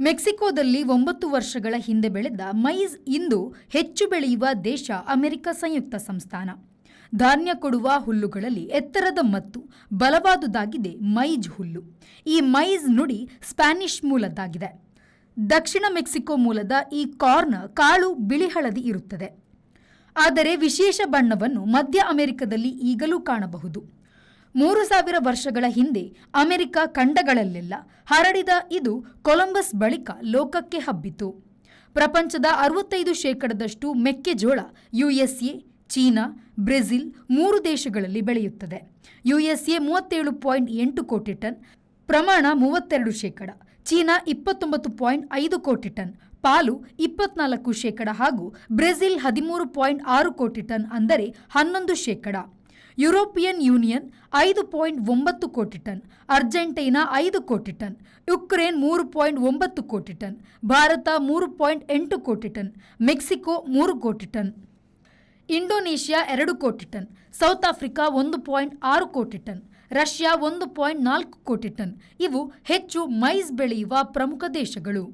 ಮೆಕ್ಸಿಕೋದಲ್ಲಿ 9 ವರ್ಷಗಳ ಹಿಂದೆ ಬೆಳೆದ ಮೈಜ್ ಇಂದು ಹೆಚ್ಚು ಬೆಳೆಯುವ ದೇಶ ಅಮೆರಿಕ ಸಂಯುಕ್ತ ಸಂಸ್ಥಾನ. ಧಾನ್ಯ ಕೊಡುವ ಹುಲ್ಲುಗಳಲ್ಲಿ ಎತ್ತರದ ಮತ್ತು ಬಲವಾದುದಾಗಿದೆ ಮೈಜ್ ಹುಲ್ಲು. ಈ ಮೈಜ್ ನುಡಿ ಸ್ಪ್ಯಾನಿಷ್ ಮೂಲದ್ದಾಗಿದೆ. ದಕ್ಷಿಣ ಮೆಕ್ಸಿಕೋ ಮೂಲದ ಈ ಕಾರ್ನ್ ಕಾಳು ಬಿಳಿ ಹಳದಿ ಇರುತ್ತದೆ. ಆದರೆ ವಿಶೇಷ ಬಣ್ಣವನ್ನು ಮಧ್ಯ ಅಮೆರಿಕದಲ್ಲಿ ಈಗಲೂ ಕಾಣಬಹುದು. 3000 ವರ್ಷಗಳ ಹಿಂದೆ ಅಮೆರಿಕ ಖಂಡಗಳಲ್ಲೆಲ್ಲ ಹರಡಿದ ಇದು ಕೊಲಂಬಸ್ ಬಳಿಕ ಲೋಕಕ್ಕೆ ಹಬ್ಬಿತು. ಪ್ರಪಂಚದ 65% ಮೆಕ್ಕೆಜೋಳ ಯುಎಸ್ಎ, ಚೀನಾ, ಬ್ರೆಜಿಲ್ 3 ದೇಶಗಳಲ್ಲಿ ಬೆಳೆಯುತ್ತದೆ. ಯುಎಸ್ಎ 37.8 ಕೋಟಿ ಟನ್, ಪ್ರಮಾಣ 32%. ಚೀನಾ 29.5 ಕೋಟಿ ಟನ್, ಪಾಲು 24% ಹಾಗೂ ಬ್ರೆಜಿಲ್ 13.6 ಕೋಟಿ ಟನ್ ಅಂದರೆ 11%. ಯುರೋಪಿಯನ್ ಯೂನಿಯನ್ 5.9 ಕೋಟಿ ಟನ್, ಅರ್ಜೆಂಟೈನಾ 5 ಕೋಟಿ ಟನ್, ಯುಕ್ರೇನ್ 3.9 ಕೋಟಿ ಟನ್, ಭಾರತ 3.8 ಕೋಟಿ ಟನ್, ಮೆಕ್ಸಿಕೋ 3 ಕೋಟಿ ಟನ್, ಇಂಡೋನೇಷ್ಯಾ 2 ಕೋಟಿ ಟನ್, ಸೌತ್ ಆಫ್ರಿಕಾ 1.6 ಕೋಟಿ ಟನ್, ರಷ್ಯಾ 1.4 ಕೋಟಿ ಟನ್ ಇವು ಹೆಚ್ಚು ಮೈಜ್ ಬೆಳೆಯುವ ಪ್ರಮುಖ ದೇಶಗಳು.